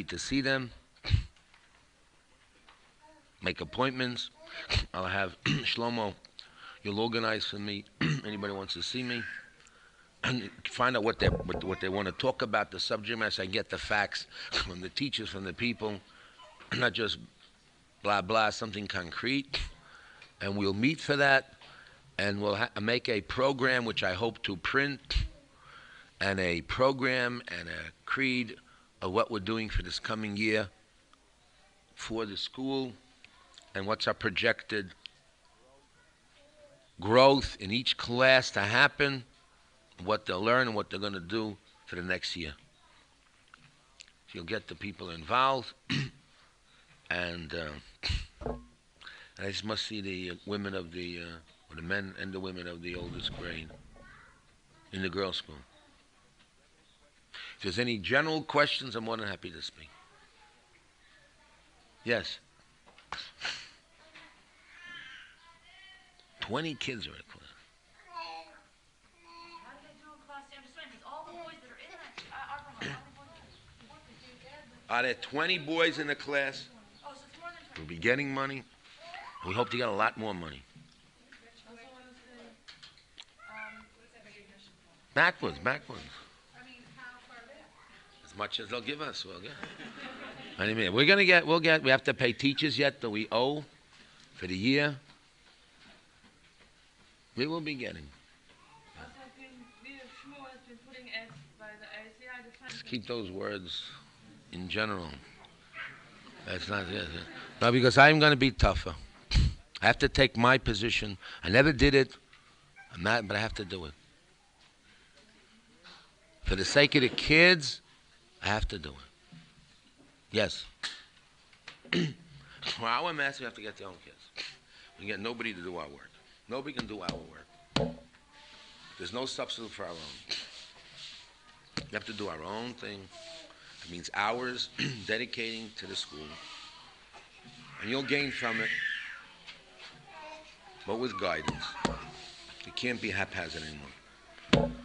to see them, make appointments. I'll have Shlomo, you'll organize for me, anybody wants to see me, and find out what they want to talk about, the subject matter. So I get the facts from the teachers, from the people, not just blah, blah, something concrete. And we'll meet for that, and we'll make a program which I hope to print, and a program and a creed of what we're doing for this coming year for the school, and what's our projected growth in each class to happen, what they'll learn and what they're going to do for the next year. So you'll get the people involved, and I just must see the women of the, or the men and the women of the oldest grade in the girls' school. If there's any general questions, I'm more than happy to speak. Yes. 20 kids are in class. How do they do in class? I'm just wondering, all the boys that are in that Are there 20 boys in the class? Oh, so it's more than 20. We'll be getting money. We hope to get a lot more money. Backwards. I mean, how far back? As much as they'll give us, we'll get. I mean, we have to pay teachers yet that we owe for the year. We will be getting. Just keep those words in general. That's not it. No, because I'm going to be tougher. I have to take my position. I never did it. I'm not, but I have to do it. For the sake of the kids, I have to do it. Yes. For our mess, we have to get their own kids. We get nobody to do our work. Nobody can do our work. There's no substitute for our own. We have to do our own thing. It means hours dedicating to the school. And you'll gain from it, but with guidance. It can't be haphazard anymore.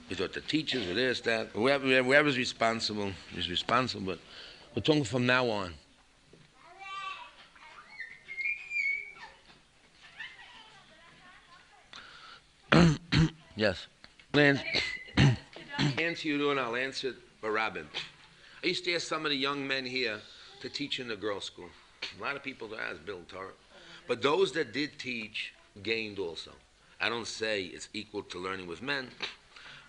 You thought the teachers or this, that, whoever's responsible is responsible, but we're talking from now on. Yes. Answer you, and I'll answer it for Robin. I used to ask some of the young men here to teach in the girls' school. A lot of people ask Bill Torah. But those that did teach gained also. I don't say it's equal to learning with men,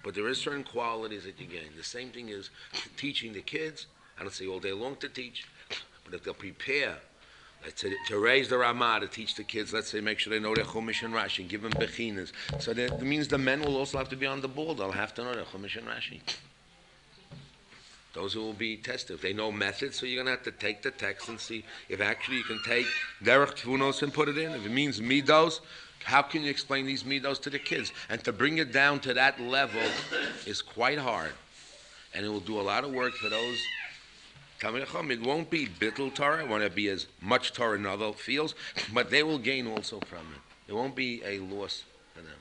but there is certain qualities that you gain. The same thing is teaching the kids. I don't say all day long to teach, but if they'll prepare to raise the Ramah, to teach the kids, let's say, make sure they know their Chumash and Rashi, give them Bechinas. So that means the men will also have to be on the ball. They'll have to know their Chumash and Rashi. Those who will be tested. If they know methods, so you're going to have to take the text and see if actually you can take Derech Tvunos and put it in. If it means Midos, how can you explain these Midos to the kids? And to bring it down to that level is quite hard. And it will do a lot of work for those. It won't be bittul Torah. It won't be as much Torah in other fields, but they will gain also from it. It won't be a loss for them.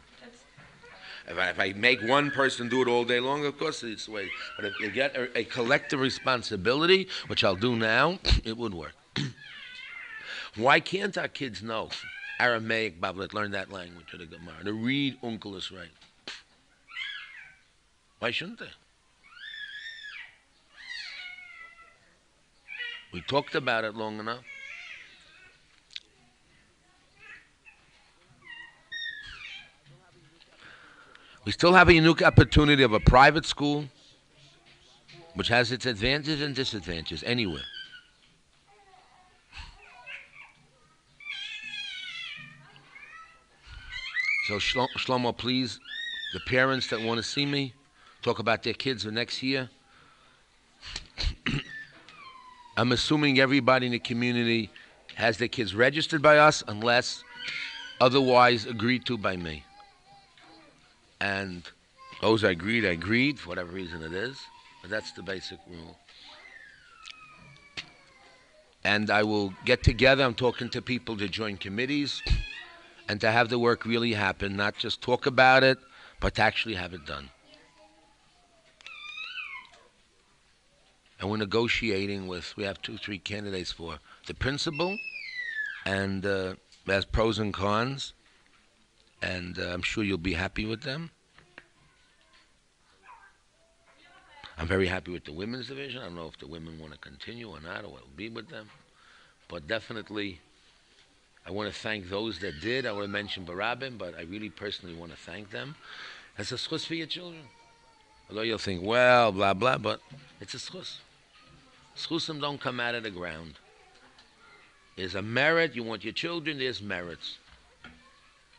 If I make one person do it all day long, of course it's the way. But if you get a collective responsibility, which I'll do now, it would work. Why can't our kids know Aramaic, Bablet, learn that language of the Gemara, to read Unkelus right? Why shouldn't they? We talked about it long enough. We still have a unique opportunity of a private school, which has its advantages and disadvantages anywhere. So Shlomo, please, the parents that want to see me, talk about their kids for next year. I'm assuming everybody in the community has their kids registered by us unless otherwise agreed to by me. And those I agreed, for whatever reason it is. But that's the basic rule. And I will get together, I'm talking to people to join committees and to have the work really happen, not just talk about it, but to actually have it done. and we're negotiating with. We have 2, 3 candidates for the principal, and it has pros and cons, and I'm sure you'll be happy with them. I'm very happy with the women's division. I don't know if the women want to continue or not, or what will be with them, but definitely. I want to thank those that did. I want to mention Barabim, but I really personally want to thank them. It's a schus for your children. Although you'll think, well, blah, blah, but it's a schus. Schusim don't come out of the ground. There's a merit. You want your children, there's merits.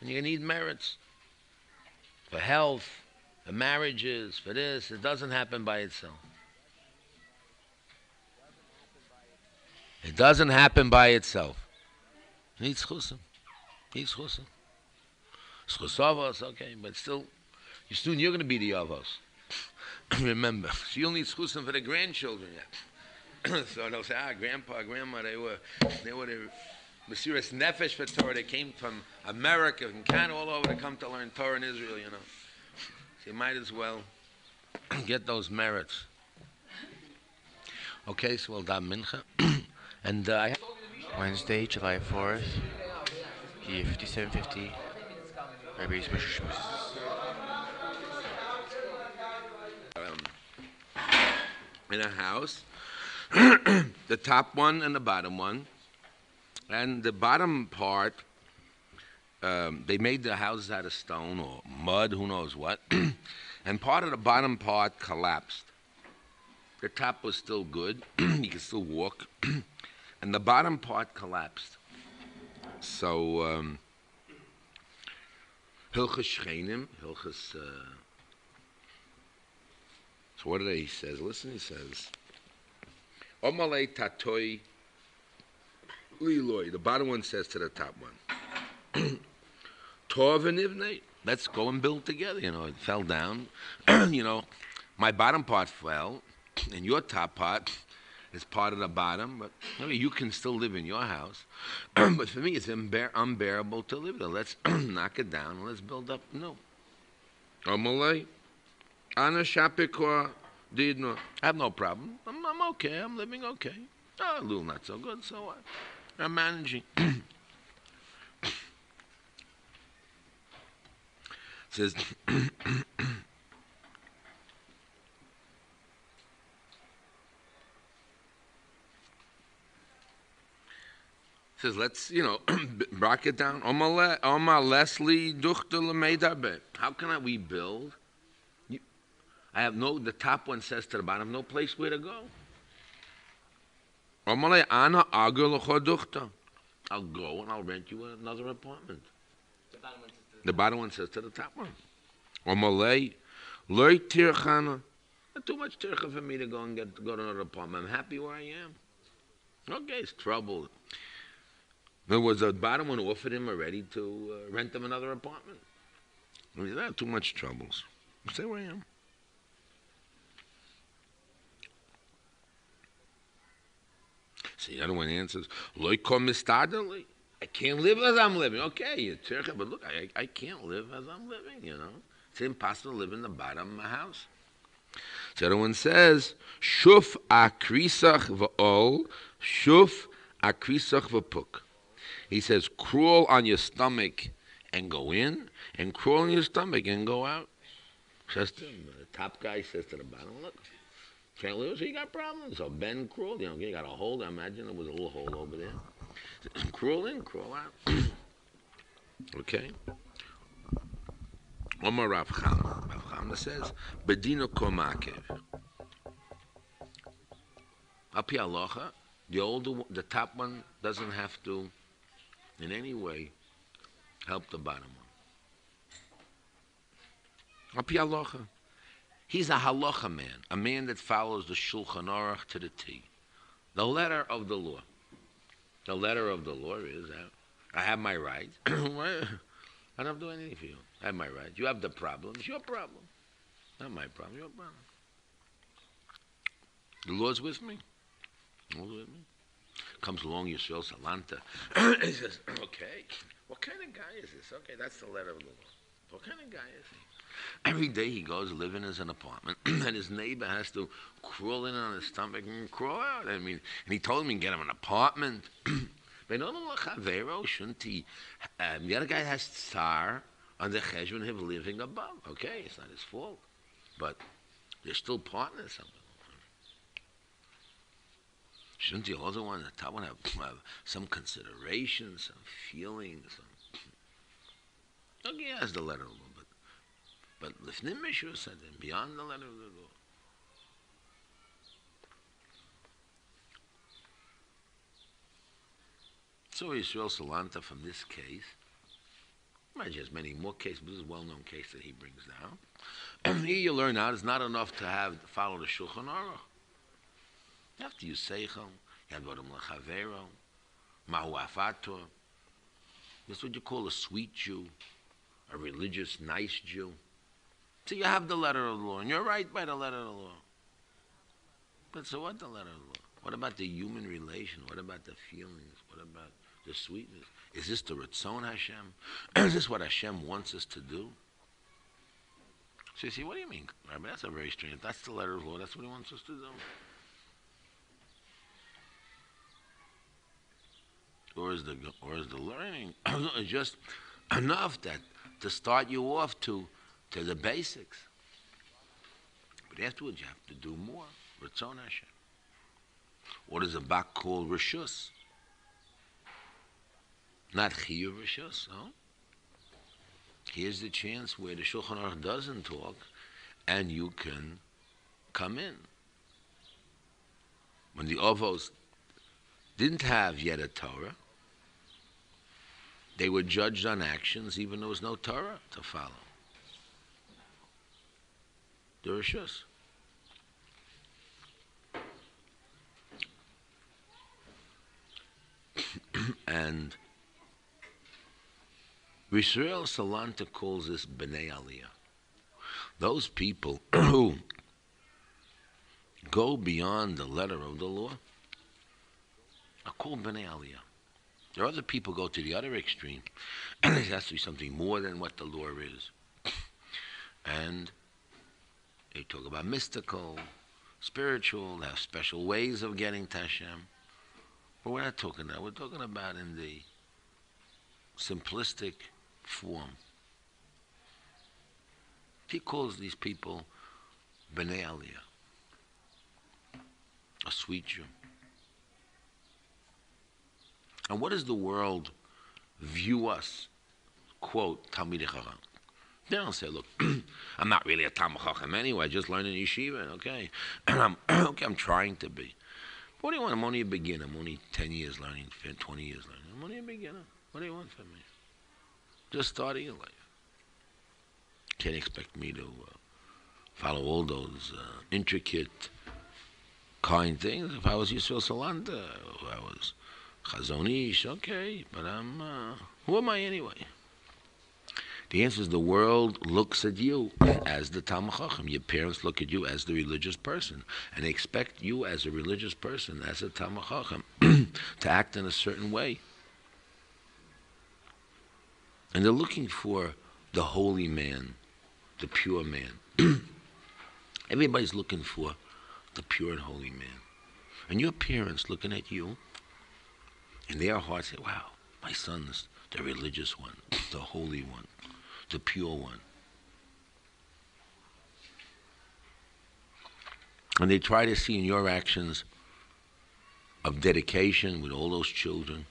And you need merits. For health, for marriages, for this. It doesn't happen by itself. It doesn't happen by itself. Needs chusim. Needs chusim. Schusavos, okay, but still, you're going to be the avos. Remember, so you'll need chusim for the grandchildren yet. So they'll say, grandpa, grandma, they were the Mesiras Nefesh for Torah. They came from America and Canada all over to come to learn Torah in Israel, So you might as well get those merits. Okay, so we'll daven mincha. And I have Wednesday, July 4th, year 5750, Rabbi's Rosh. In a house, the top one and the bottom one, and the bottom part, they made the houses out of stone or mud, who knows what, and part of the bottom part collapsed. The top was still good, you could still walk, and the bottom part collapsed. So, Hilchas Shchenim, Hilchas, so what did he says? Listen, he says, Omalei Tatoi Liloi. The bottom one says to the top one, Tov and Ivnei. Let's go and build together. It fell down. My bottom part fell, and your top part is part of the bottom, but you can still live in your house. But for me, it's unbearable to live there. Let's knock it down and let's build up new. Amalei, Ana Shapikor Didno. I have no problem. I'm okay. I'm living okay. A little not so good, so what? I'm managing. Says. Says, let's, break it down. Oma Leslie Duchter Lemeidarbe. How can we build? The top one says to the bottom, no place where to go. Oma Ana Agel Duchter. I'll go and I'll rent you another apartment. The bottom one says to the top one. Oma Loi Tirchana. Too much tircha for me to go to another apartment. I'm happy where I am. Okay, it's trouble. There was a bottom one who offered him already to rent him another apartment. He said, too much troubles. Stay where I am. So the other one answers, I can't live as I'm living. Okay, but look, I can't live as I'm living, It's impossible to live in the bottom of my house. So the other one says, Shuf akrisach v'ol, shuf akrisach v'puk. He says, crawl on your stomach and go in, and crawl on your stomach and go out. Says to him, the top guy says to the bottom, look, can't live, so you got problems. So Ben crawled, you got a hole. I imagine there was a little hole over there. Crawl in, crawl out. Okay. Omar Rav Chama. Rav Chama says, Bedino komakev. Api aloha, the top one doesn't have to in any way help the bottom one. Api aloha. He's a halacha man, a man that follows the Shulchan Aruch to the T. The letter of the law. The letter of the law is that I have my rights. I don't have to do anything for you. I have my rights. You have the problem. It's your problem. Not my problem. Your problem. The Lord's with me. The Lord's with me. Comes along Yisrael Salanta. He says, okay, what kind of guy is this? Okay, that's the letter of the law. What kind of guy is he? Every day he goes living in an apartment, and his neighbor has to crawl in on his stomach and crawl out. I mean, and he told me get him an apartment. Shouldn't he? The other guy has tsar on the cheshbon of him living above. Okay, it's not his fault, but they're still partners. Shouldn't the other one, the top one, have some consideration, some feelings? Okay, he has the letter of the law, but Lifnim Mishra said that beyond the letter of the law. So Yisrael Salanta from this case, imagine there's many more cases, but this is a well-known case that he brings down. And here you learn out it's not enough to follow the Shulchan Aruch. You have to use Seichel, you have to go to Mlechavero, Mahu Afator. That's what you call a sweet Jew, a religious, nice Jew. So you have the letter of the law, and you're right by the letter of the law. But so what the letter of the law? What about the human relation? What about the feelings? What about the sweetness? Is this the Ratzon Hashem? Is this what Hashem wants us to do? So you see, what do you mean, Rabbi? That's a very strange. That's the letter of the law. That's what he wants us to do. Or is the learning just enough that to start you off to the basics? But afterwards, you have to do more. Ratzon Hashem. What is a bak called Rishus? Not shiur Rishus, no? Here's the chance where the Shulchan Aruch doesn't talk, and you can come in. When the Avos didn't have yet a Torah, they were judged on actions even though there was no Torah to follow. The Rishus. And Yisrael Salanta calls this B'nai Aliyah. Those people who go beyond the letter of the law are called B'nai Aliyah. There are other people who go to the other extreme, and there has to be something more than what the law is. And they talk about mystical, spiritual, they have special ways of getting to Hashem. But we're not talking about that. We're talking about in the simplistic form. He calls these people B'nai Aliyah, a sweet Jew. And what does the world view us? Quote, Talmidei Chacham. They don't say, look, I'm not really a Talmid Chacham anyway, I just learned in Yeshiva, okay? I'm trying to be. What do you want? I'm only a beginner. I'm only 10 years learning, 20 years learning. I'm only a beginner. What do you want from me? Just starting in life. Can't expect me to follow all those intricate, kind things. If I was Yisrael Salanta, if I was Chazon Ish, okay, but who am I anyway? The answer is the world looks at you as the Talmid Chacham. Your parents look at you as the religious person, and they expect you as a religious person, as a Talmid Chacham, to act in a certain way. And they're looking for the holy man, the pure man. Everybody's looking for the pure and holy man. And your parents looking at you, in their hearts say, wow, my son's the religious one, the holy one, the pure one. And they try to see in your actions of dedication with all those children,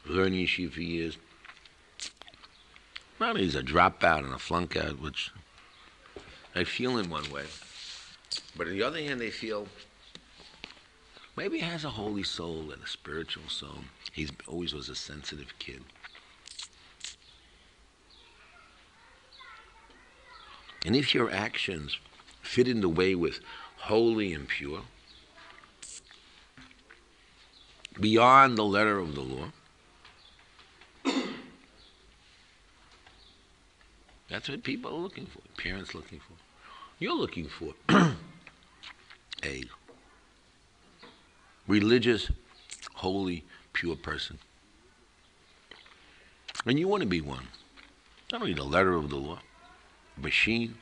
learning Yeshiva for years. Not only he's a dropout and a flunk out, which I feel in one way, but on the other hand, they feel maybe he has a holy soul and a spiritual soul. He always was a sensitive kid. And if your actions fit in the way with holy and pure, beyond the letter of the law, that's what people are looking for, parents looking for. You're looking for a religious, holy, pure person. And you want to be one. Not only the letter of the law, machine.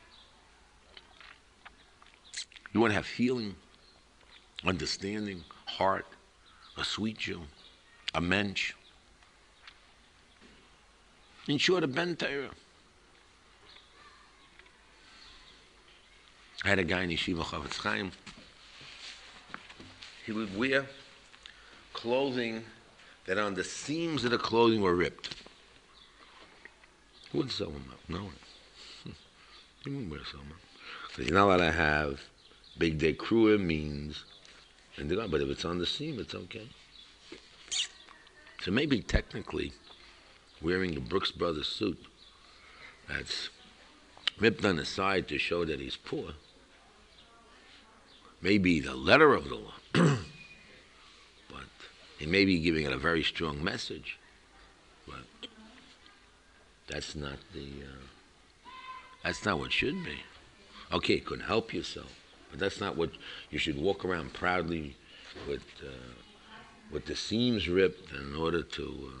You want to have feeling, understanding, heart, a sweet Jew, a mensch. In short, a ben Torah. I had a guy in Yeshiva Chavetz Chaim. He would wear clothing that on the seams of the clothing were ripped. Who would sew them up? No one. He wouldn't wear sew them up. So you're not allowed to have big day crew means, and but if it's on the seam, it's okay. So maybe technically, wearing a Brooks Brothers suit that's ripped on the side to show that he's poor, maybe the letter of the law, but he may be giving it a very strong message, but that's not what should be. Okay, it could help yourself, but that's not what you should walk around proudly with the seams ripped in order to.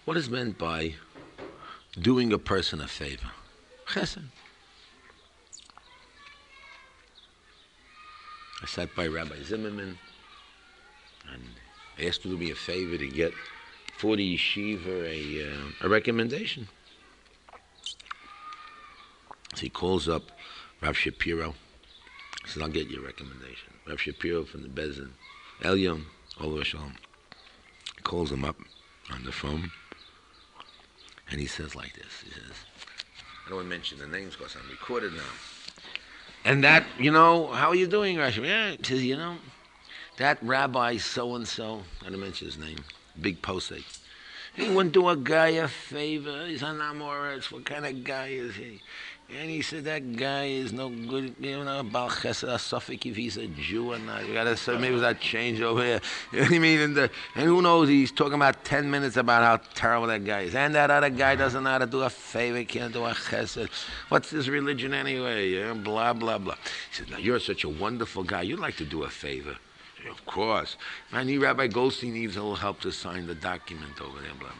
What is meant by doing a person a favor? Chesed. I sat by Rabbi Zimmerman and I asked him to do me a favor to get for the yeshiva a recommendation. So he calls up Rav Shapiro. He says, I'll get you a recommendation. Rav Shapiro from the Bezin, Elyon, Ol Shalom. He calls him up on the phone. And he says like this, he says, I don't want to mention the names because I'm recorded now. And that, how are you doing, Rashi? Yeah, he says, that rabbi so-and-so, I don't mention his name, big posek. He wouldn't do a guy a favor. He's an Amoritz. What kind of guy is he? And he said, that guy is no good, Baal Chesed, a Suffolk, if he's a Jew or not. You got to say, maybe that change over here. You know what I mean? And who knows, he's talking about 10 minutes about how terrible that guy is. And that other guy doesn't know how to do a favor, can't do a Chesed. What's his religion anyway? Blah, blah, blah. He said, now, you're such a wonderful guy. You'd like to do a favor. Said, of course. I need Rabbi Goldstein needs a little help to sign the document over there, blah, blah.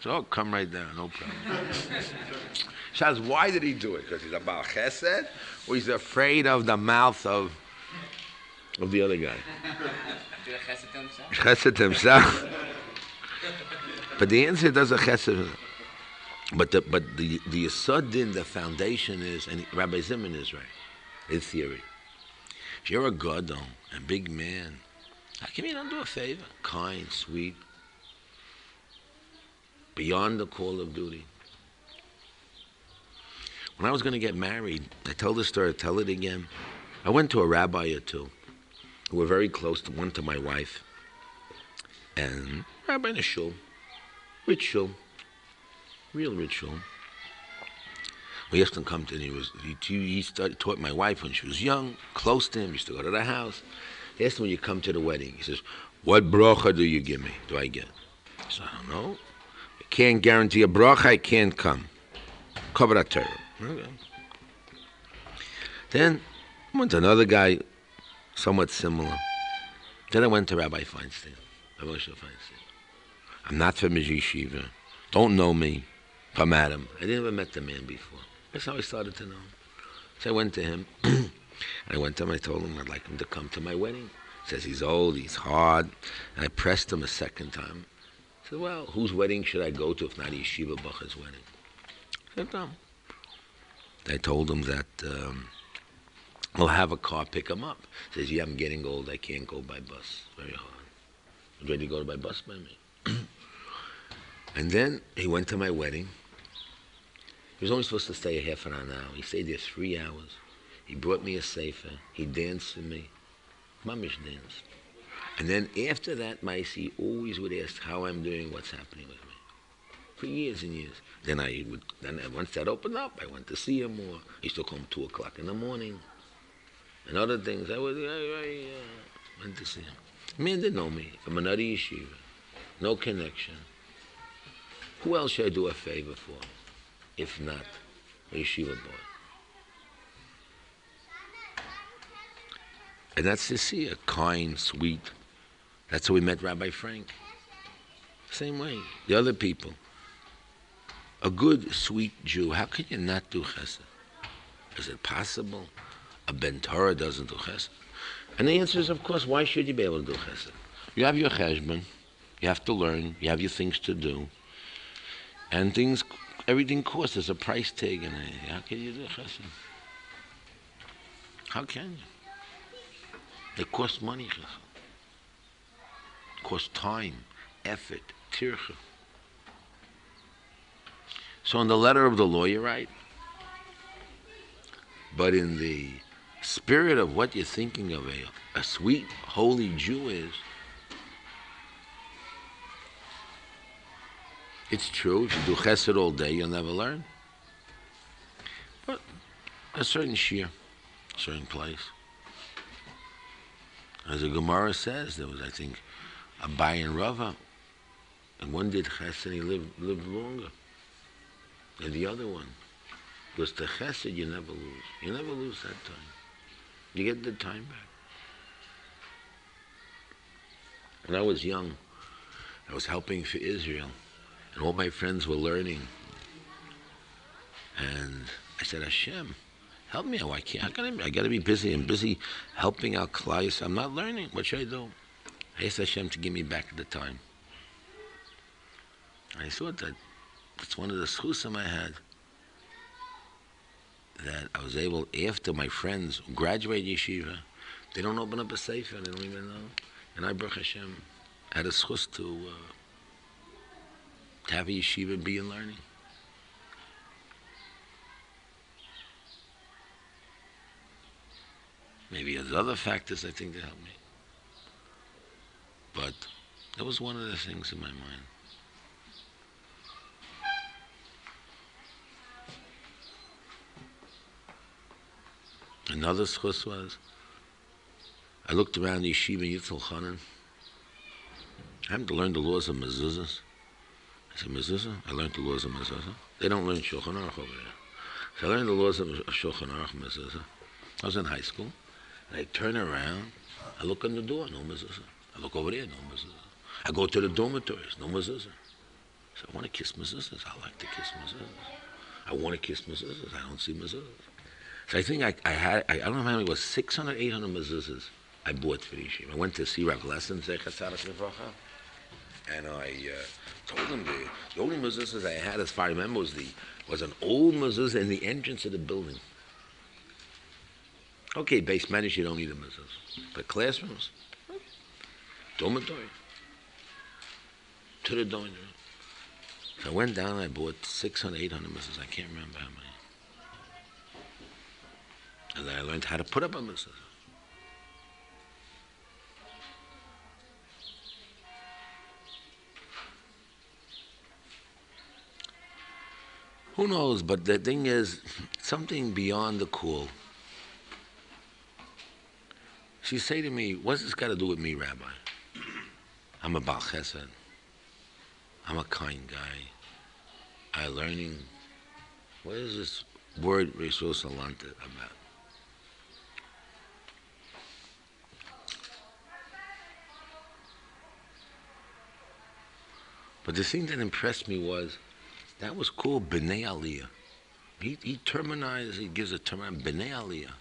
So I'll come right down, no problem. Shaz, why did he do it? Because he's a Baal Chesed, or he's afraid of the mouth of the other guy? Chesed himself. But the answer does a Chesed. But the Yesod Din, the foundation is, and Rabbi Zimmerman is right, his theory. If you're a Gadol, a big man, how come you don't do a favor? Kind, sweet, beyond the call of duty. When I was going to get married, I told the story, tell it again. I went to a rabbi or two who were very close to one to my wife. And rabbi in a shul, rich shul, real rich shul. We asked him to come to, and he taught my wife when she was young, close to him, used to go to the house. He asked him when you come to the wedding, he says, what bracha do you give me, do I get? I said, I don't know. I can't guarantee a bracha, I can't come. Cover Torah. Okay. Then I went to another guy, somewhat similar. Then I went to Rabbi Feinstein, Rabbi Moshe Feinstein. I'm not from Yeshiva. Don't know me from Adam. I never met the man before. That's how I started to know him. So I went to him. And I went to him, I told him I'd like him to come to my wedding. He says he's old, he's hard. And I pressed him a second time. I said, well, whose wedding should I go to if not a Yeshiva Bacha's wedding? I said, no. I told him that I'll have a car pick him up. He says, yeah, I'm getting old, I can't go by bus. Very hard. He's ready to go by bus by me. And then he went to my wedding. He was only supposed to stay a half an hour. He stayed there 3 hours. He brought me a sefer. He danced with me. Mamish danced. And then after that, Maisi always would ask how I'm doing, what's happening with me. For years and years. Then once that opened up, I went to see him more. He used to come 2 o'clock in the morning. and other things. I went to see him. Man didn't know me from another yeshiva, no connection. Who else should I do a favor for, if not a yeshiva boy? And that's to see a kind, sweet. That's how we met Rabbi Frank. Same way, the other people. A good, sweet Jew, how can you not do chesed? Is it possible a Ben Torah doesn't do chesed? And the answer is, of course, why should you be able to do chesed? You have your cheshbon, you have to learn, you have your things to do, and everything costs. There's a price tag in it. How can you do chesed? How can you? It costs money, chesed. It costs time, effort, tircha. So in the letter of the law, you're right. But in the spirit of what you're thinking of a sweet, holy Jew is, it's true. If you do chesed all day, you'll never learn. But a certain shiur, a certain place. As the Gemara says, there was, I think, a Abai and Rava, and one did chesed and he lived longer than the other one. Because the chesed you never lose. You never lose that time. You get the time back. When I was young, I was helping for Israel, and all my friends were learning. And I said, Hashem, help me. I got to be busy. I'm busy helping out Klai. I'm not learning. What should I do? I asked Hashem to give me back the time. I thought that it's one of the schusim I had, that I was able, after my friends graduate yeshiva, they don't open up a sefer, they don't even know. And I, Baruch Hashem, had a schus to have a yeshiva and be in learning. Maybe there's other factors I think that helped me. But that was one of the things in my mind. Another schus was, I looked around the yeshiva in Yitzhak Chanan. I happened to learn the laws of mezuzahs. I said, mezuzah? I learned the laws of mezuzah. They don't learn Shulchan Aruch over there. So I learned the laws of Shulchan Aruch mezuzah. I was in high school, and I turn around, I look on the door, no mezuzah. I look over there, no mezuzah. I go to the dormitories, no mezuzah. So I want to kiss mezuzahs. I like to kiss mezuzahs. I want to kiss mezuzahs. I don't see mezuzahs. So I think I don't know how many it was, 600, 800 mezuzahs I bought for the yeshiva. I went to see Rav Lesson, Zecher Tzaddik Livracha, and I told him the only mezuzahs I had, as far as I remember, was an old mezuzah in the entrance of the building. Okay, base managers, you don't need a mezuzah. But classrooms, dormitory, to the dormitory. So I went down and I bought 600, 800 mezuzahs. I can't remember how many. And then I learned how to put up a mezuzah. Who knows, but the thing is, something beyond the call. She say to me, what's this got to do with me, Rabbi? I'm a Baal Chesed. I'm a kind guy. I'm learning. What is this word Rishos Salanta about? But the thing that impressed me was, that was called B'nai Aliyah. He terminized, he gives a term, B'nai Aliyah.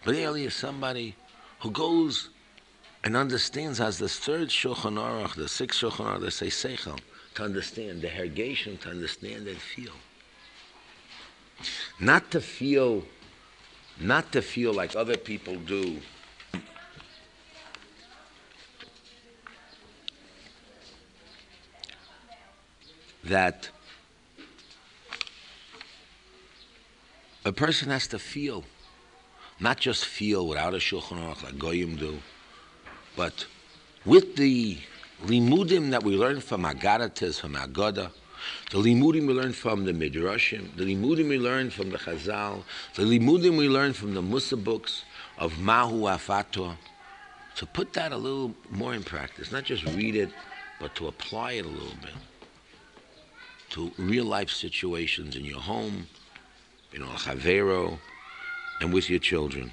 B'nai Aliyah is somebody who goes and understands, as the third Shulchan Aruch, the sixth Shulchan Aruch, they say Seichel, to understand, the hergation, to understand and feel. Not to feel like other people do. That a person has to feel, not just feel without a Shulchan Aruch like Goyim do, but with the limudim that we learn from Agadatis, from Agoda, The limudim we learn from the midrashim, the limudim we learn from the Chazal, the limudim we learn from the Musa books of Mahu Afato. To put that a little more in practice, not just read it, but to apply it a little bit to real life situations in your home, Chavero, and with your children.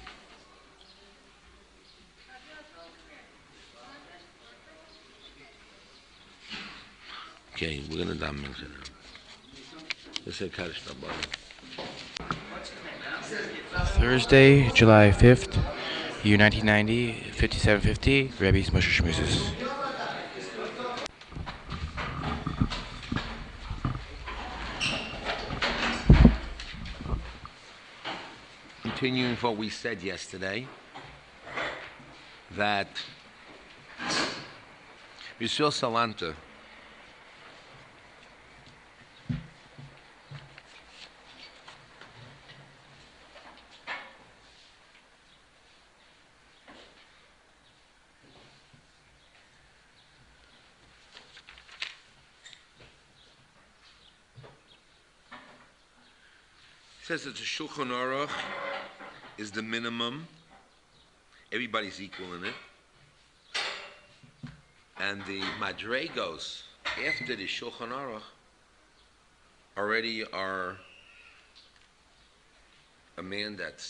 Okay, we're going to daven now. Let's say Kaddish Tabara. Thursday, July 5th, year 1990, 5750, Rabbi Mordechai Goldstein. Continuing what we said yesterday, that Yisrael Salanta says that the Shulchan Aruch is the minimum. Everybody's equal in it. And the Madregos, after the Shulchan Aruch, already are a man that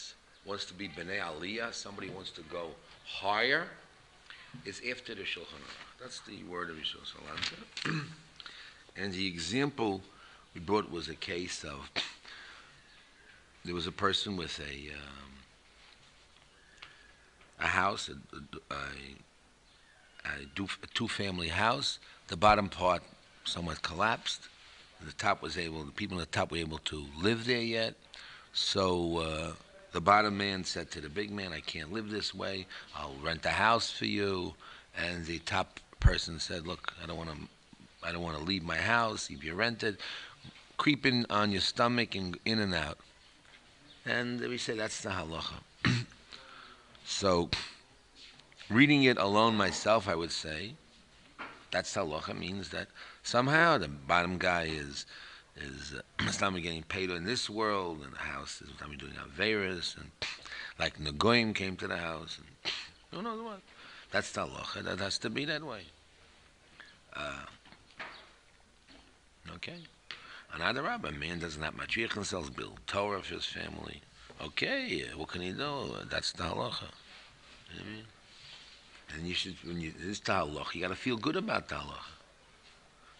wants to be B'nai Aliyah, somebody wants to go higher, is after the Shulchan Aruch. That's the word of Yisrael Salanta. And the example we brought was a case of there was a person with a house, a two-family house. The bottom part somewhat collapsed. The people on the top were able to live there yet. So the bottom man said to the big man, "I can't live this way. I'll rent a house for you." And the top person said, "Look, I don't want to leave my house. If you rent it, creeping on your stomach and in and out." And we say that's the halacha. So, reading it alone myself, I would say, that's halacha means that somehow the bottom guy is stomach getting paid in this world, and the house is stomach doing averas, and like Nagoyim came to the house, and who knows what. That's the halacha. That has to be that way. Okay. Another rabbi, a man doesn't have matriach himself, build Torah for his family. Okay, what can he do? That's the halacha. You know what I mean? And you should, this is the halacha, you got to feel good about the halacha.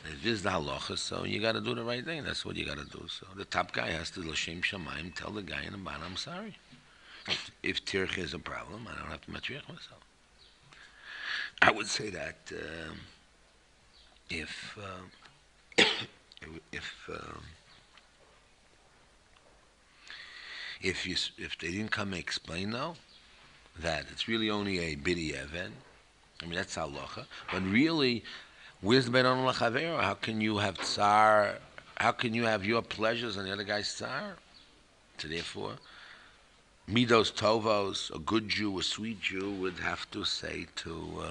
If this is the halacha, so you got to do the right thing. That's what you got to do. So the top guy has to l'shem shamayim tell the guy in the bottom, "I'm sorry. If tircha is a problem, I don't have to matriach myself." I would say that if they didn't come and explain though that it's really only a bidi even, I mean that's halacha, but really, where's the beron lachavera? How can you have tsar? How can you have your pleasures and the other guy's tsar? So therefore, midos tovos, a good Jew, a sweet Jew, would have to say to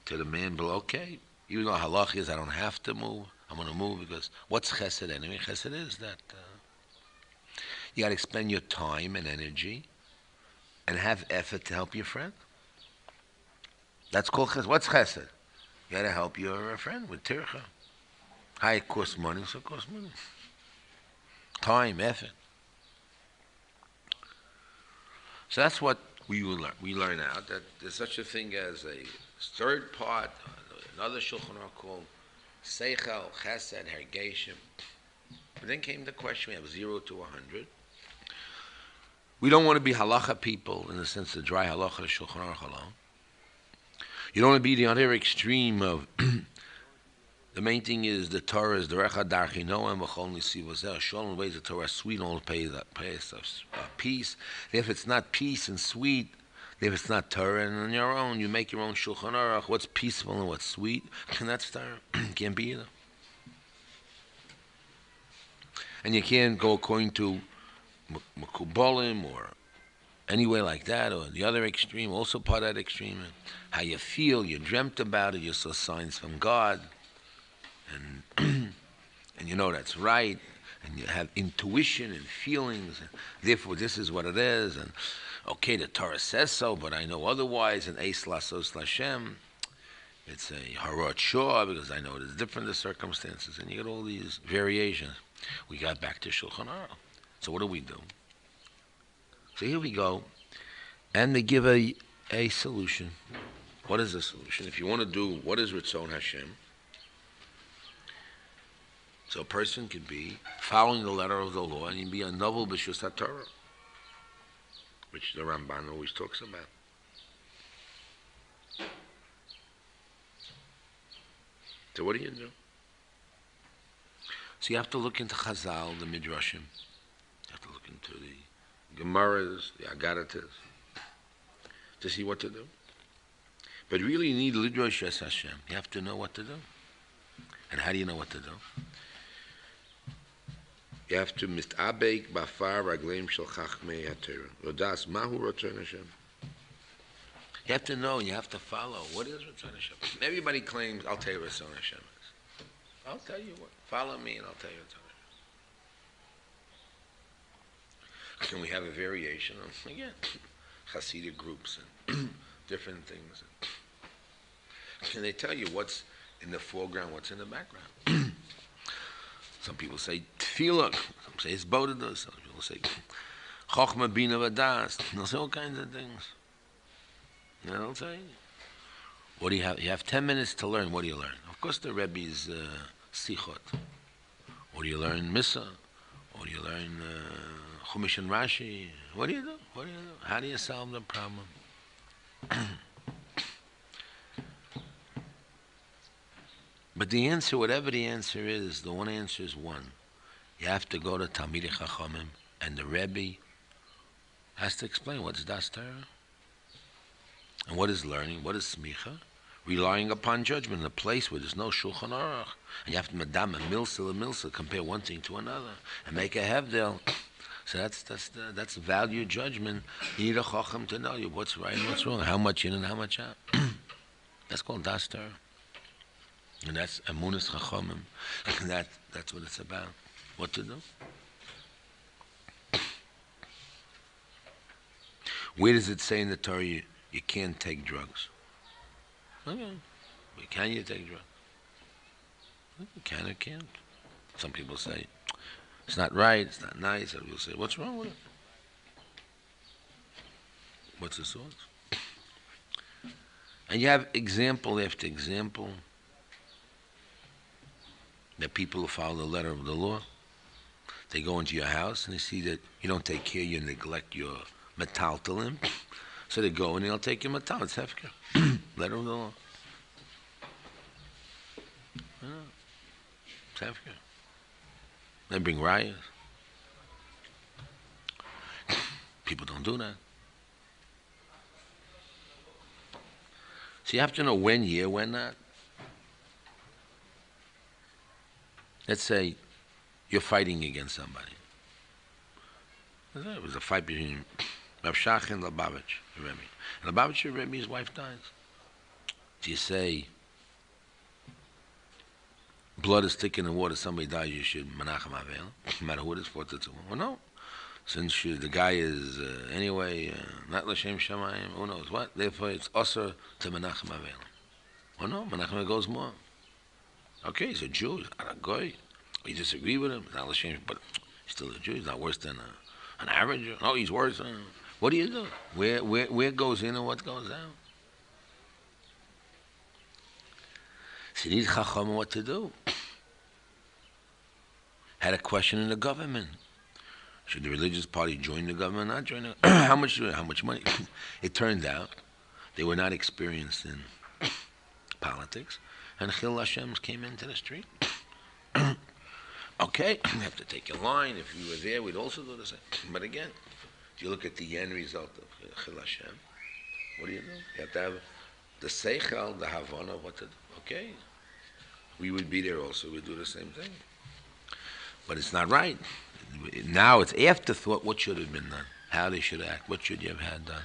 the man below, okay, even though halach is I don't have to move, I'm going to move because what's chesed anyway? Chesed is that you got to expend your time and energy and have effort to help your friend. That's called chesed. What's chesed? You got to help your friend with tircha. Hi, it costs money, so it costs money. Time, effort. So that's what we learn. We learn out that there's such a thing as a third part, another Shulchan Aruch called Seichel, Chesed, Hergeshim. But then came the question, we have 0 to 100. We don't want to be halacha people in the sense of dry halacha to Shulchan Aruch alone. You don't want to be the other extreme of the main thing is the Torah is the Recha Darchi Noam V'chol Nisivazel. Shalom ways the Torah sweet only pays peace. If it's not peace and sweet, if it's not Torah and on your own, you make your own Shulchan Aruch. What's peaceful and what's sweet? And that's Torah. Can't be either. And you can't go according to Mekubalim or anyway like that, or the other extreme, also part of that extreme, how you feel, you dreamt about it, you saw signs from God, and and you know that's right, and you have intuition and feelings, and therefore this is what it is, and okay, the Torah says so, but I know otherwise, and Eis Lasos Lashem, it's a Harot Shor, because I know it's different, the circumstances, and you get all these variations. We got back to Shulchan Aruch. So what do? So here we go, and they give a solution. What is the solution? If you want to do, what is Ritzon Hashem? So a person could be following the letter of the law, and he'd be a novel B'Shus HaTorah, which the Ramban always talks about. So what do? So you have to look into Chazal, the Midrashim. You have to look into the Gemaras, the Agadatas, to see what to do. But really you need Lidrosh Es Hashem. You have to know what to do. And how do you know what to do? You have to Mistabeik Bafar Ragleim Shel Chachmei HaTorah. Rodas Mahu Rotzon Hashem. You have to know and you have to follow. What is Rotzon Hashem? Everybody claims, I'll tell you what Rotzon Hashem is. I'll tell you what. Follow me and I'll tell you what Rotzon Hashem. Can we have a variation on, again, Hasidic groups and different things? Can they tell you what's in the foreground, what's in the background? Some people say Tefillah, some say it's Bodada, some people say Chochma Bina Vadas, they'll say all kinds of things. And they'll say, what do you have? You have 10 minutes to learn. What do you learn? Of course the Rebbe's Sichot. Or do you learn Misa? Or do you learn Chumash and Rashi? What do you do? What do you do? How do you solve the problem? But the answer, whatever the answer is, the one answer is one. You have to go to Talmidei Chachamim, and the Rebbe has to explain what's Das Torah. And what is learning? What is Smicha? Relying upon judgment in a place where there's no Shulchan Aruch. And you have to Madam and Milsa, compare one thing to another, and make a Hevdel. So that's value judgment. You need a Chacham to know you what's right and what's wrong, how much in and how much out. That's called Das Torah. And that's Amunas Chachamim. And that's what it's about. What to do. Where does it say in the Torah you can't take drugs? Okay. Can you take drugs? You can or can't. Some people say, it's not right, it's not nice. Other people say, what's wrong with it? What's the source? And you have example after example that people who follow the letter of the law, they go into your house and they see that you don't take care, you neglect your metaltalim. So they go and they'll take your metal. It's hefker. Letter of the law. Yeah. It's hefker. They bring riots. People don't do that. So you have to know when, yeah, when not. Let's say you're fighting against somebody. It was a fight between Rav Shach and Lubavitch, the Rebbe. And Lubavitch, the Rebbe, his wife dies. Do you say, blood is thicker than water, somebody dies, you should Menachem Avel, no matter who it is, for it. Well, no. Since the guy is, anyway, not L'Shem Shamayim, who knows what, therefore it's also to Menachem Avel. Well, no, Menachem goes more. Okay, he's a Jew, he's not a goy. You disagree with him, he's not L'Shem, but he's still a Jew, he's not worse than an average. No, he's worse. What do you do? Where goes in and what goes out? So you need Chacham what to do. Had a question in the government. Should the religious party join the government or not join it? How much money? It turned out they were not experienced in politics. And Chil Hashem came into the street. Okay, you have to take a line. If we were there, we'd also do the same. But again, if you look at the end result of Chil Hashem, what do? You have to have the seichel, the havana of what to do. Okay, we would be there also. We'd do the same thing. But it's not right. Now it's afterthought what should have been done. how they should act. What should you have had done?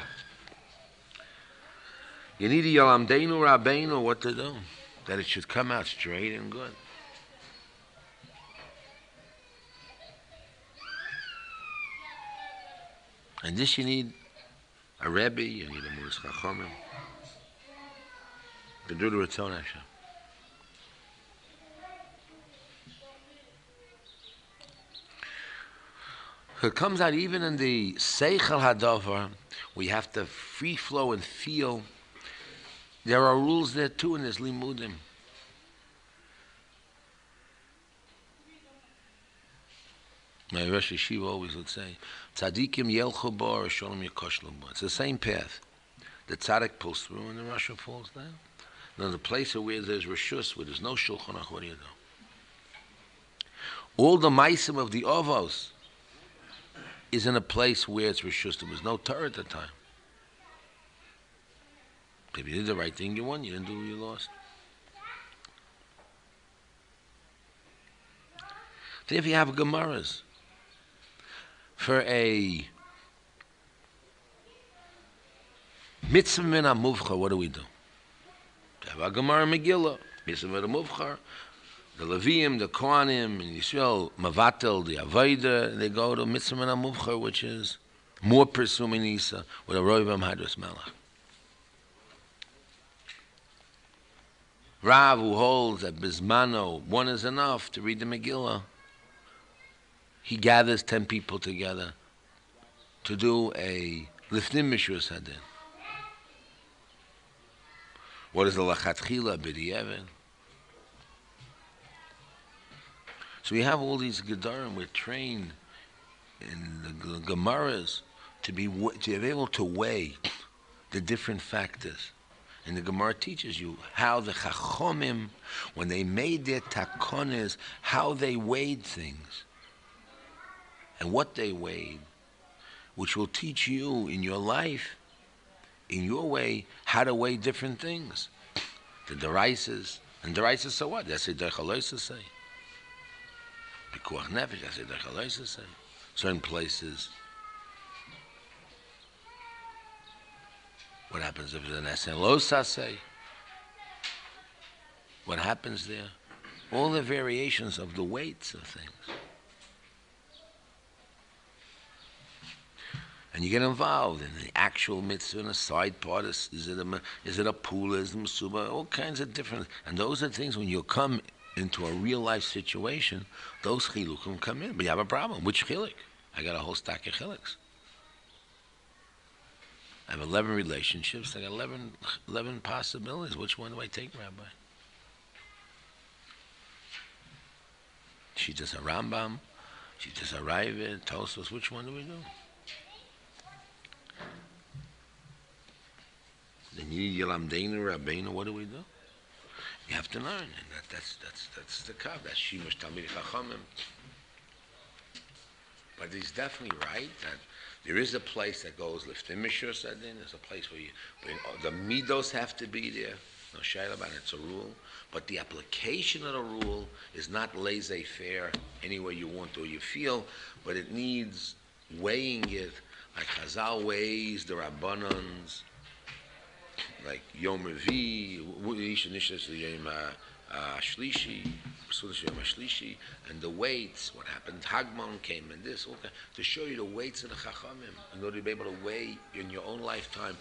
You need a Yalamdeinu Rabbeinu what to do. That it should come out straight and good. And this you need a Rebbe, you need a Muris Chachomim. To do the Ratzon Hashem. It comes out even in the Seichel Hadavar, we have to free flow and feel. There are rules there too in this Limudim. My Rosh Yeshiva always would say, Tzadikim yelchu bo or sholem yekoshlu bo. It's the same path. The tzaddik pulls through and the Rasha falls down. Now the place where there's Rishus, where there's no Shulchan Aruch, what do you do? All the Maisim of the Ovos is in a place where it's Rishus. There was no Torah at the time. If you did the right thing, you won. You didn't do, you lost. So if you have Gemaras, for a mitzvah min ha-muvchar, what do we do? To have a Gemara Megillah, mitzvah min ha-muvchar, the Leviim, the Kohanim, and Yisrael, Mavatel, the Avodah, they go to mitzvah min ha-muvchar, which is more presuming Isa, with a Roivim Hadras Malach. Rav, who holds that Bismano, one is enough to read the Megillah, he gathers 10 people together to do a Lifnim Mishur Sadin. What is the Lachatchila B'di'evet? So we have all these Gedarim, we're trained in the Gemaras to be able to weigh the different factors. And the Gemara teaches you how the Chachomim, when they made their takones, how they weighed things and what they weighed, which will teach you in your life, in your way, how to weigh different things. The deraises, and deraises, so what? That's a derechaloisa say. Pikuach nefesh, that's a derechaloisa say. Certain places. What happens if it's an SLO say? What happens there? All the variations of the weights of things. And you get involved in the actual mitzvah and a side part. Is it a pula? Is it a masuba? All kinds of different. And those are things when you come into a real life situation, those chilukim come in. But you have a problem. Which chiluk? I got a whole stack of chiluks. I have 11 relationships. I got 11 possibilities. Which one do I take, Rabbi? She just a Rambam. She just a Ravid. Tosos. Which one do we do? Then you need Yalamdeinu Rabbeinu. What do we do? You have to learn, and that's the kav. That's Shimush Talmid Chachamim. But he's definitely right that there is a place that goes Liftim Mishur Sadin. There's a place where the midos have to be there. No shayla about it. It's a rule. But the application of the rule is not laissez-faire any way you want or you feel, but it needs weighing it like Chazal weighs the Rabbanans, like Yom Revi, Yom Shlishi, and the weights, what happened, Hagmon came and this, okay, to show you the weights of the Chachamim, in order to be able to weigh in your own lifetime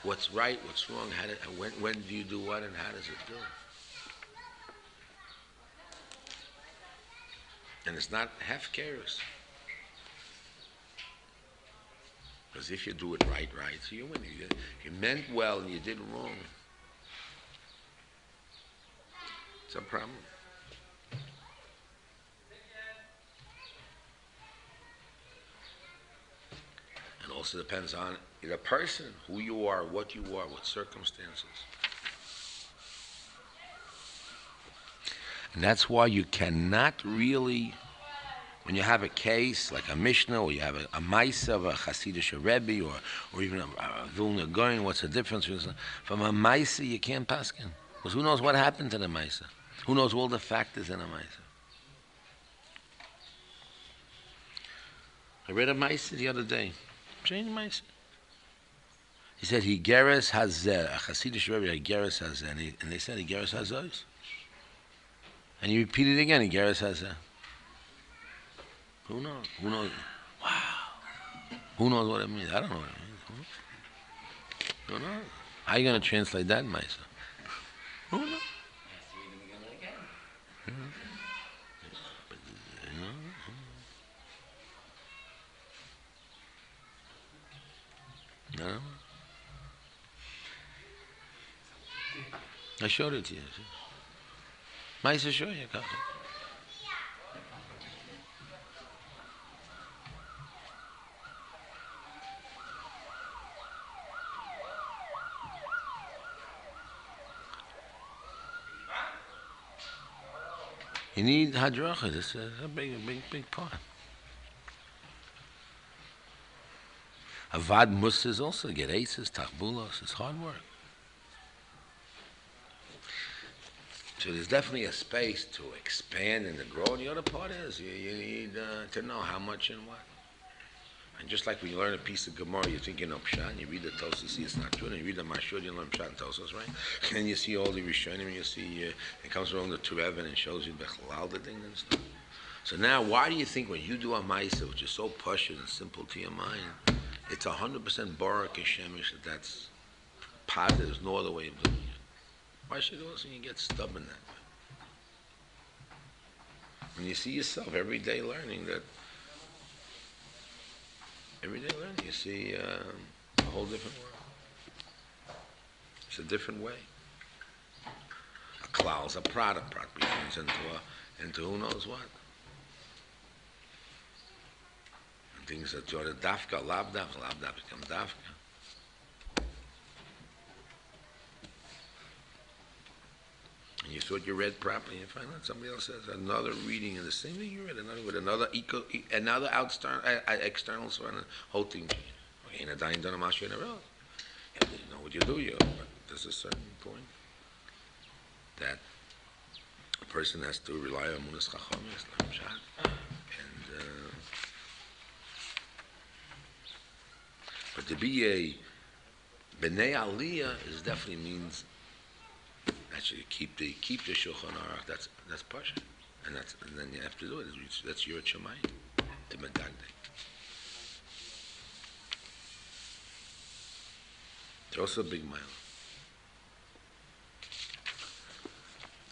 what's right, what's wrong, when do you do what, and how does it do? And it's not half-careless. Because if you do it right, so you win. If you meant well and you did wrong, it's a problem. And also depends on the person, who you are, what circumstances. And that's why you cannot really, when you have a case like a Mishnah, or you have a Maisa of a Hasidic Rebbe, or even a Vilna Gaon, what's the difference? From a Maisa, you can't paskin. Because who knows what happened to the Maisa? Who knows all the factors in a Maisa? I read a Maisa the other day. Strange mice. He said, he geres hazeh. A Hasidic Rebbe, he geres hazeh. And they said, he geres hazeh. And he repeated again, he geres hazeh. Who knows? Who knows? Wow. Who knows what it means? I don't know what it means. Who knows? How are you going to translate that, Maisa? Who knows? No. I showed it to you. Maisa, show you. You need hadracha. This is a big part. Avad musar is also get aces, tachbulos. It's hard work. So there's definitely a space to expand and to grow. And the other part is you need to know how much and what. And just like when you learn a piece of Gemara, you think you know Pshat, and you read the Tosas, see it's not true, and you read the Mashur, you learn Pshat and Tosas, right? And you see all the Rishonim, and you see it comes along the Turev and shows you Bechalal, the thing and stuff. So now, why do you think when you do a Maisa, which is so pashut and simple to your mind, it's 100% Barak and Shemesh, that's positive, there's no other way of doing it? Why should also you get stubborn that way? When you see yourself every day learning that, every day learning, you see a whole different world. It's a different way. A klal is a product begins into who knows what. And things that you're the dafka, lab dafka become dafka. And you thought you read properly, and you find out somebody else says another reading of the same thing you read, another external sort of whole thing. Okay, in a dying done a mashu in a row. You know what you do, but there's a certain point that a person has to rely on munas chachomis, and but to be a bnei aliyah is definitely means. Actually, keep the Shulchan Aruch. That's pasha, and then you have to do it. That's your Shemayim, the medagdek. It's also a big mile.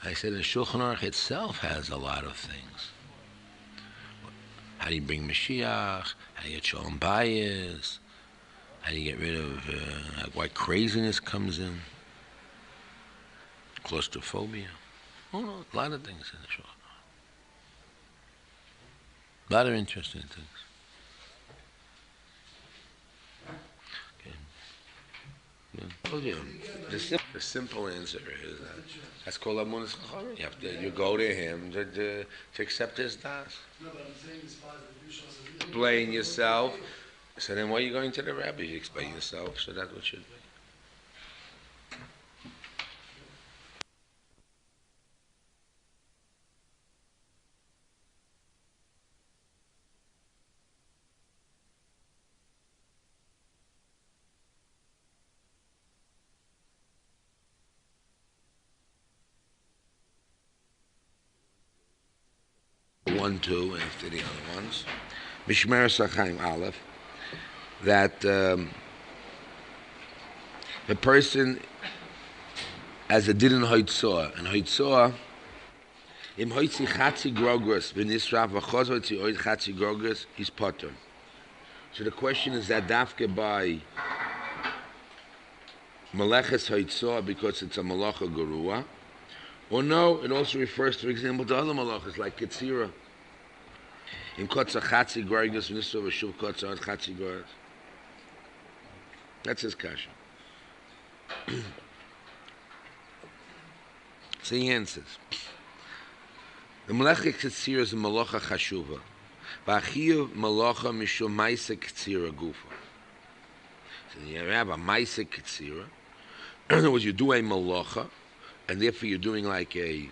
I said the Shulchan Aruch itself has a lot of things. How do you bring Mashiach? How do you get Shalom Bayis? How do you get rid of why craziness comes in? Claustrophobia. Oh no, a lot of things in the Shulchan Aruch. A lot of interesting things. Okay. The simple answer is that that's called Amunas Chachamim. You go to him to accept his das. Explain yourself. So then why are you going to the rabbi? You explain yourself, so that's what should be. One, two, and after the other ones. Mishmer Sachaim Aleph, that the person as a didn't hoitzah, and hoitzah, im hoitzi chatzi grogros, v'nisraf v'chos hoitzi oid chatzi grogros, he's potter. So the question is that dafke by meleches hoitzah because it's a malacha gerua, or no, it also refers, for example, to other malachas like Ketzira. In Kotza Chatzi Gorgis, Nisra Vashuv Kotza Ad Chatzi Gorgis. That's his kasha. So he answers. The Malacha Ketzira is a malacha chashuva. V'achiv malacha mishum maisa Ketzira gufa. So you have a maisa Ketzira. In other words, you do a malacha, and therefore you're doing like a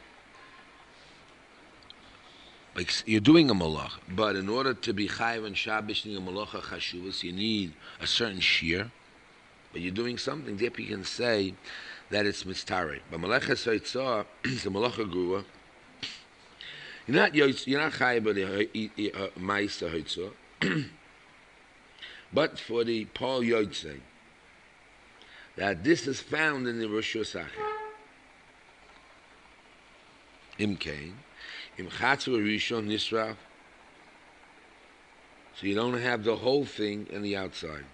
Like you're doing a malach, but in order to be chayiv and Shabbos in a malacha chashuvas, you need a certain shiur. But you're doing something. Therefore, you can say that it's mitzareh. But malacha seitzah is a malacha grua. You're not chayiv by the ma'isa heitzah, but for the Paul Yotzei, that this is found in the Rosh Hashanah. Im kain. Im Chatzor Rishon Nisraf, so you don't have the whole thing in the outside.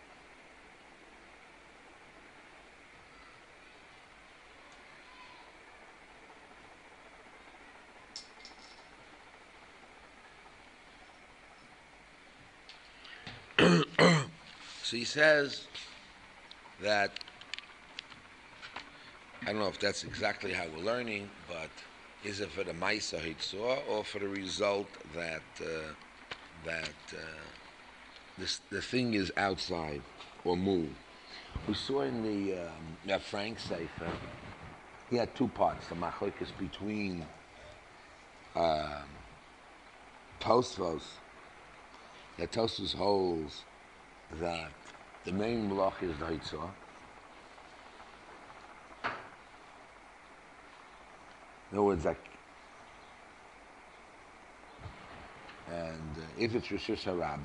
So he says that, I don't know if that's exactly how we're learning, but is it for the Maisa Hitzor or for the result that the thing is outside or moved? We saw in the Frank Sefer, he had two parts, the machlokes between Tosfos. That Tosfos holds that the main malach is the Hitzor. In other words, if it's Rosh Hashanah,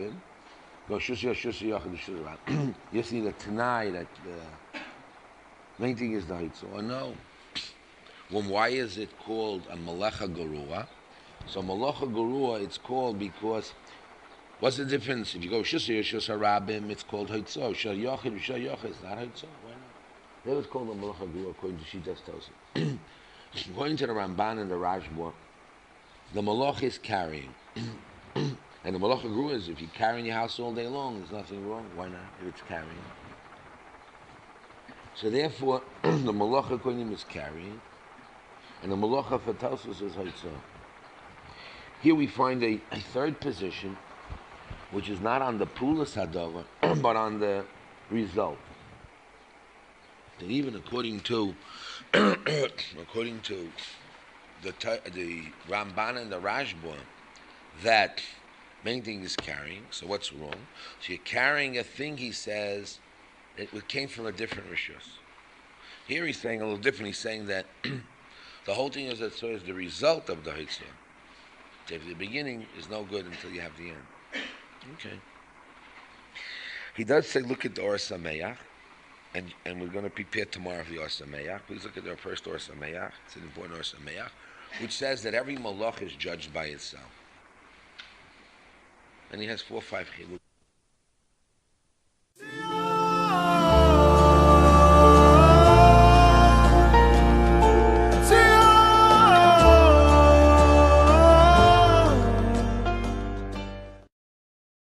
go Rosh Hashanah, you see that tonight that the main thing is the Hitzor. Or no. Well, why is it called a Malacha Gerua? So Malacha Gerua, it's called because, what's the difference? If you go Rosh Hashanah, it's called Hitzor. Shal Yochid, Shal Yochid, it's not Hitzor. Why not? That was called a Malacha Gerua according to Shitas Tosafos. According to the Ramban and the Rashba, the malach is carrying. And the malach gru is if you carry in your house all day long, there's nothing wrong. Why not? If it's carrying. So therefore, the malach according is carrying, and the malach for Tosfos is Hitzor. Here we find a third position, which is not on the Pulas Hadava, but on the result. And even according to the Ramban and the Rashba, that main thing is carrying. So what's wrong? So you're carrying a thing. He says it came from a different rishus. Here he's saying a little different. He's saying that the whole thing is that so is the result of the hitzah. So if the beginning is no good until you have the end. Okay. He does say, look at the Or Sameach. And we're going to prepare tomorrow for the Or Sameach. Please look at the first Or Sameach. It's an important Or Sameach, which says that every malach is judged by itself. And he has 4 or 5 chiluk.